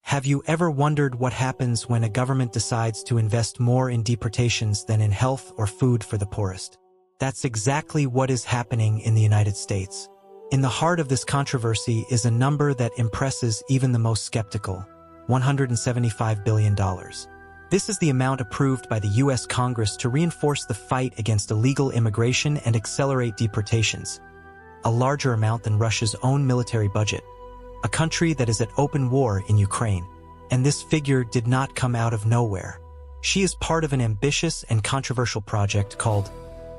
Have you ever wondered what happens when a government decides to invest more in deportations than in health or food for the poorest? That's exactly what is happening in the United States. In the heart of this controversy is a number that impresses even the most skeptical: $175 billion. This is the amount approved by the U.S. Congress to reinforce the fight against illegal immigration and accelerate deportations, a larger amount than Russia's own military budget, a country that is at open war in Ukraine. And this figure did not come out of nowhere. She is part of an ambitious and controversial project called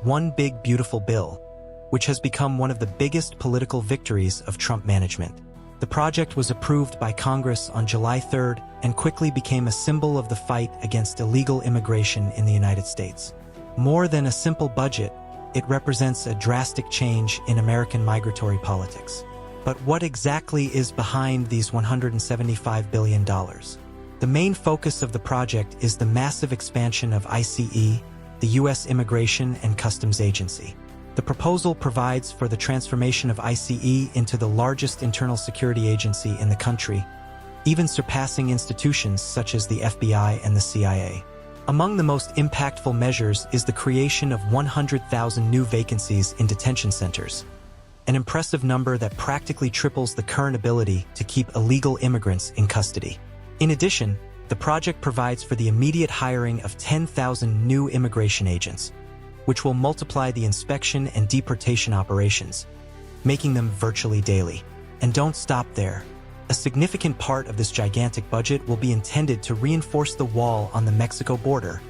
One Big Beautiful Bill, which has become one of the biggest political victories of Trump management. The project was approved by Congress on July 3rd and quickly became a symbol of the fight against illegal immigration in the United States. More than a simple budget, it represents a drastic change in American migratory politics. But what exactly is behind these $175 billion? The main focus of the project is the massive expansion of ICE, the U.S. Immigration and Customs Agency. The proposal provides for the transformation of ICE into the largest internal security agency in the country, even surpassing institutions such as the FBI and the CIA. Among the most impactful measures is the creation of 100,000 new vacancies in detention centers, an impressive number that practically triples the current ability to keep illegal immigrants in custody. In addition, the project provides for the immediate hiring of 10,000 new immigration agents, which will multiply the inspection and deportation operations, making them virtually daily. And don't stop there. A significant part of this gigantic budget will be intended to reinforce the wall on the Mexico border,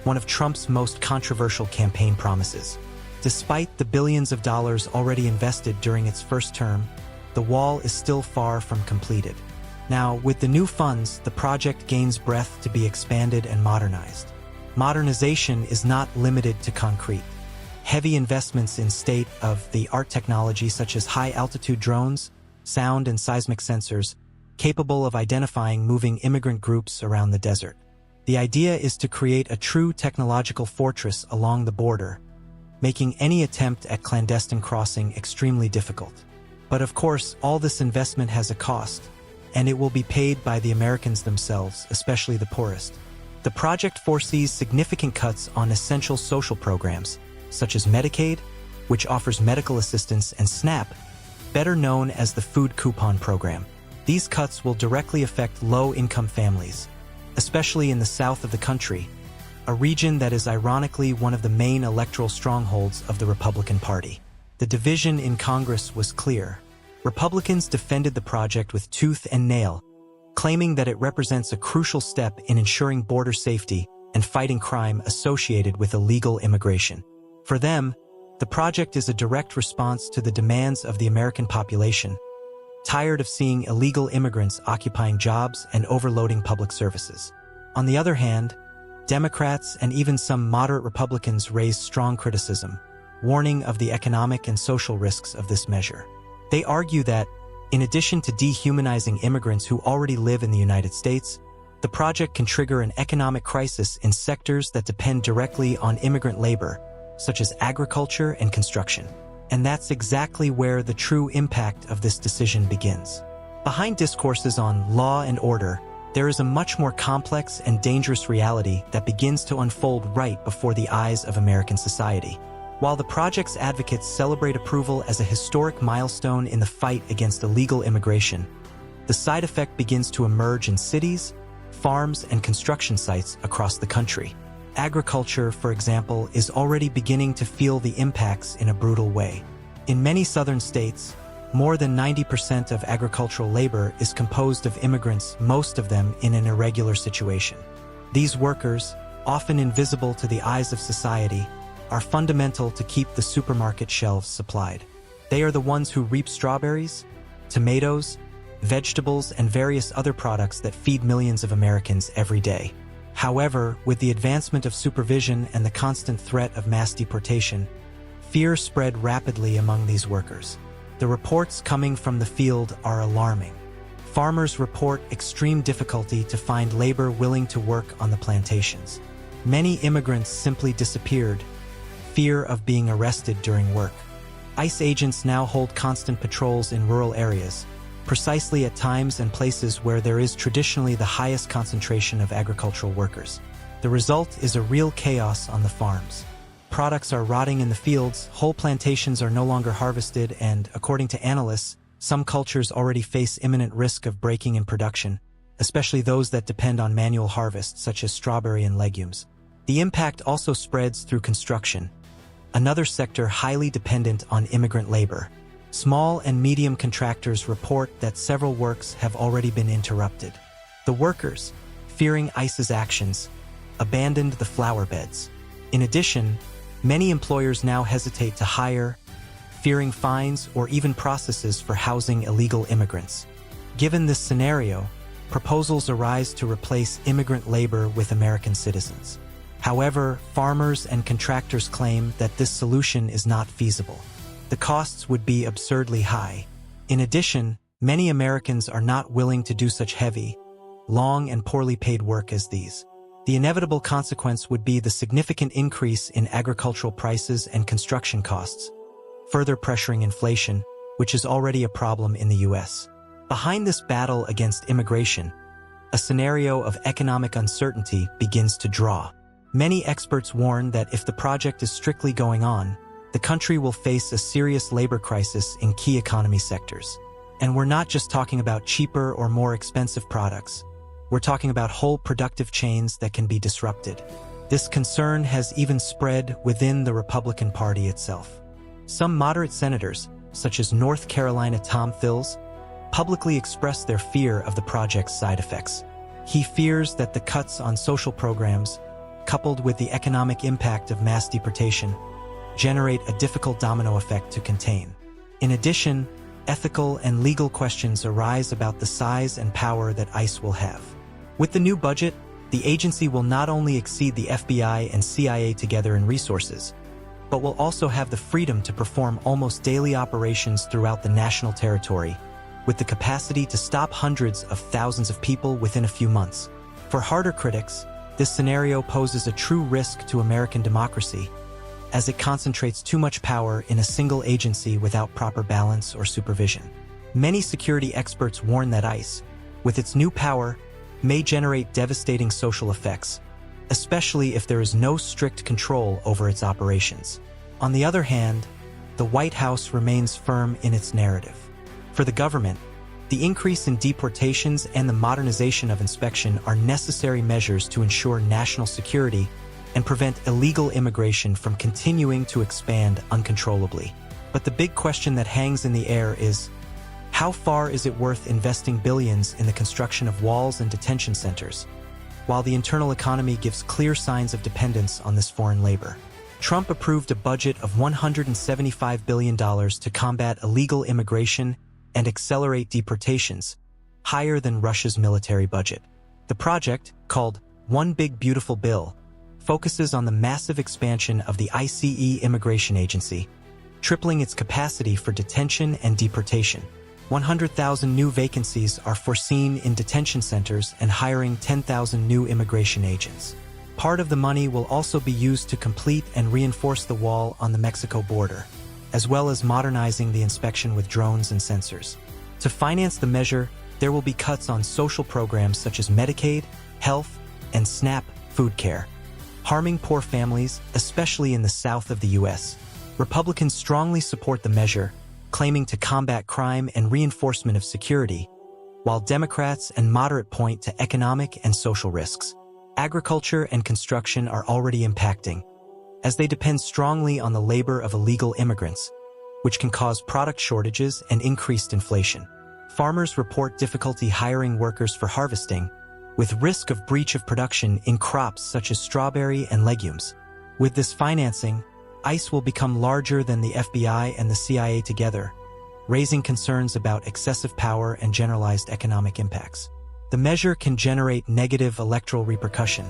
one of Trump's most controversial campaign promises. Despite the billions of dollars already invested during its first term, the wall is still far from completed. Now, with the new funds, the project gains breadth to be expanded and modernized. Modernization is not limited to concrete. Heavy investments in state-of-the-art technology such as high-altitude drones, sound and seismic sensors, capable of identifying moving immigrant groups around the desert. The idea is to create a true technological fortress along the border, making any attempt at clandestine crossing extremely difficult. But of course, all this investment has a cost, and it will be paid by the Americans themselves, especially the poorest. The project foresees significant cuts on essential social programs, such as Medicaid, which offers medical assistance, and SNAP, better known as the Food Coupon Program. These cuts will directly affect low-income families, especially in the south of the country, a region that is ironically one of the main electoral strongholds of the Republican Party. The division in Congress was clear. Republicans defended the project with tooth and nail, claiming that it represents a crucial step in ensuring border safety and fighting crime associated with illegal immigration. For them, the project is a direct response to the demands of the American population, tired of seeing illegal immigrants occupying jobs and overloading public services. On the other hand, Democrats and even some moderate Republicans raised strong criticism, warning of the economic and social risks of this measure. They argue that, in addition to dehumanizing immigrants who already live in the United States, the project can trigger an economic crisis in sectors that depend directly on immigrant labor, such as agriculture and construction. And that's exactly where the true impact of this decision begins. Behind discourses on law and order, there is a much more complex and dangerous reality that begins to unfold right before the eyes of American society. While the project's advocates celebrate approval as a historic milestone in the fight against illegal immigration, the side effect begins to emerge in cities, farms, and construction sites across the country. Agriculture, for example, is already beginning to feel the impacts in a brutal way. In many southern states, more than 90% of agricultural labor is composed of immigrants, most of them in an irregular situation. These workers, often invisible to the eyes of society, are fundamental to keep the supermarket shelves supplied. They are the ones who reap strawberries, tomatoes, vegetables, and various other products that feed millions of Americans every day. However, with the advancement of supervision and the constant threat of mass deportation, fear spread rapidly among these workers. The reports coming from the field are alarming. Farmers report extreme difficulty to find labor willing to work on the plantations. Many immigrants simply disappeared, fear of being arrested during work. ICE agents now hold constant patrols in rural areas, precisely at times and places where there is traditionally the highest concentration of agricultural workers. The result is a real chaos on the farms. Products are rotting in the fields, whole plantations are no longer harvested, and, according to analysts, some cultures already face imminent risk of breaking in production, especially those that depend on manual harvest, such as strawberry and legumes. The impact also spreads through construction, another sector highly dependent on immigrant labor. Small and medium contractors report that several works have already been interrupted. The workers, fearing ICE's actions, abandoned the flower beds. In addition, many employers now hesitate to hire, fearing fines or even processes for housing illegal immigrants. Given this scenario, proposals arise to replace immigrant labor with American citizens. However, farmers and contractors claim that this solution is not feasible. The costs would be absurdly high. In addition, many Americans are not willing to do such heavy, long and poorly paid work as these. The inevitable consequence would be the significant increase in agricultural prices and construction costs, further pressuring inflation, which is already a problem in the U.S. Behind this battle against immigration, a scenario of economic uncertainty begins to draw. Many experts warn that if the project is strictly going on, the country will face a serious labor crisis in key economy sectors. And we're not just talking about cheaper or more expensive products. We're talking about whole productive chains that can be disrupted. This concern has even spread within the Republican Party itself. Some moderate senators, such as North Carolina Tom Tillis, publicly expressed their fear of the project's side effects. He fears that the cuts on social programs, coupled with the economic impact of mass deportation, generate a difficult domino effect to contain. In addition, ethical and legal questions arise about the size and power that ICE will have. With the new budget, the agency will not only exceed the FBI and CIA together in resources, but will also have the freedom to perform almost daily operations throughout the national territory, with the capacity to stop hundreds of thousands of people within a few months. For harder critics, this scenario poses a true risk to American democracy, as it concentrates too much power in a single agency without proper balance or supervision. Many security experts warn that ICE, with its new power, may generate devastating social effects, especially if there is no strict control over its operations. On the other hand, the White House remains firm in its narrative. For the government, the increase in deportations and the modernization of inspection are necessary measures to ensure national security and prevent illegal immigration from continuing to expand uncontrollably. But the big question that hangs in the air is, how far is it worth investing billions in the construction of walls and detention centers, while the internal economy gives clear signs of dependence on this foreign labor? Trump approved a budget of $175 billion to combat illegal immigration and accelerate deportations, higher than Russia's military budget. The project, called One Big Beautiful Bill, focuses on the massive expansion of the ICE immigration agency, tripling its capacity for detention and deportation. 100,000 new vacancies are foreseen in detention centers and hiring 10,000 new immigration agents. Part of the money will also be used to complete and reinforce the wall on the Mexico border, as well as modernizing the inspection with drones and sensors. To finance the measure, there will be cuts on social programs such as Medicaid, health, and SNAP food care, harming poor families, especially in the south of the U.S. Republicans strongly support the measure, claiming to combat crime and reinforcement of security, while Democrats and moderate point to economic and social risks. Agriculture and construction are already impacting, as they depend strongly on the labor of illegal immigrants, which can cause product shortages and increased inflation. Farmers report difficulty hiring workers for harvesting, with risk of breach of production in crops such as strawberry and legumes. With this financing, ICE will become larger than the FBI and the CIA together, raising concerns about excessive power and generalized economic impacts. The measure can generate negative electoral repercussion,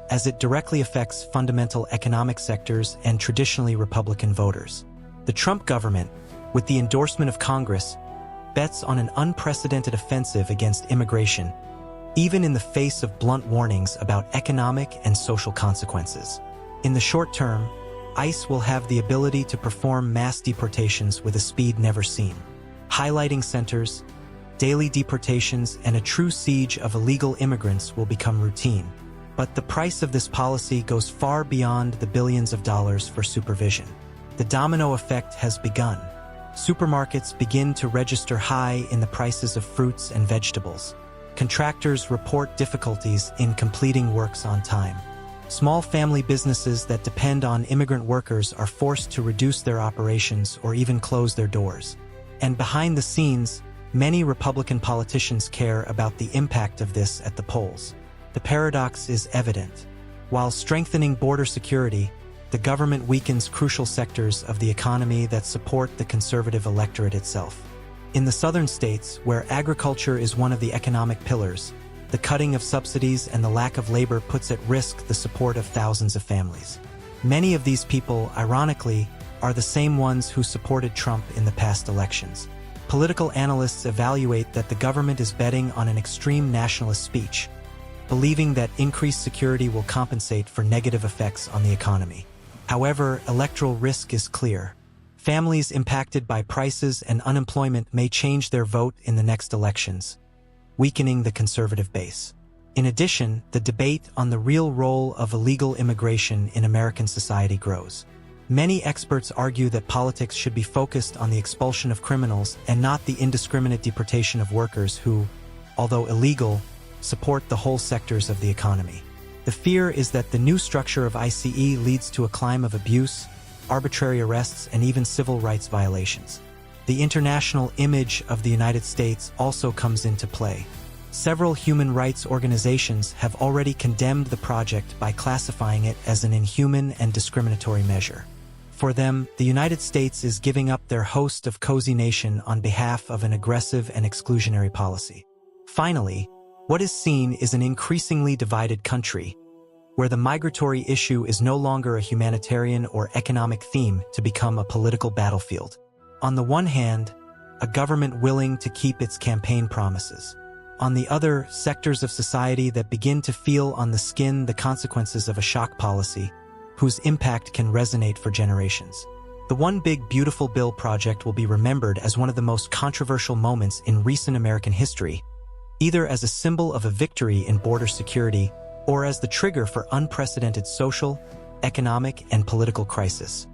as it directly affects fundamental economic sectors and traditionally Republican voters. The Trump government, with the endorsement of Congress, bets on an unprecedented offensive against immigration, even in the face of blunt warnings about economic and social consequences. In the short term, ICE will have the ability to perform mass deportations with a speed never seen, highlighting centers, daily deportations and a true siege of illegal immigrants will become routine. But the price of this policy goes far beyond the billions of dollars for supervision. The domino effect has begun. Supermarkets begin to register high in the prices of fruits and vegetables. Contractors report difficulties in completing works on time. Small family businesses that depend on immigrant workers are forced to reduce their operations or even close their doors. And behind the scenes, many Republican politicians care about the impact of this at the polls. The paradox is evident. While strengthening border security, the government weakens crucial sectors of the economy that support the conservative electorate itself. In the southern states, where agriculture is one of the economic pillars, the cutting of subsidies and the lack of labor puts at risk the support of thousands of families. Many of these people, ironically, are the same ones who supported Trump in the past elections. Political analysts evaluate that the government is betting on an extreme nationalist speech, believing that increased security will compensate for negative effects on the economy. However, electoral risk is clear. Families impacted by prices and unemployment may change their vote in the next elections, weakening the conservative base. In addition, the debate on the real role of illegal immigration in American society grows. Many experts argue that politics should be focused on the expulsion of criminals and not the indiscriminate deportation of workers who, although illegal, support the whole sectors of the economy. The fear is that the new structure of ICE leads to a climb of abuse, arbitrary arrests, and even civil rights violations. The international image of the United States also comes into play. Several human rights organizations have already condemned the project by classifying it as an inhuman and discriminatory measure. For them, the United States is giving up their host of cozy nation on behalf of an aggressive and exclusionary policy. Finally, what is seen is an increasingly divided country, where the migratory issue is no longer a humanitarian or economic theme to become a political battlefield. On the one hand, a government willing to keep its campaign promises. On the other, sectors of society that begin to feel on the skin the consequences of a shock policy, whose impact can resonate for generations. The One Big Beautiful Bill project will be remembered as one of the most controversial moments in recent American history, either as a symbol of a victory in border security or as the trigger for unprecedented social, economic, and political crisis.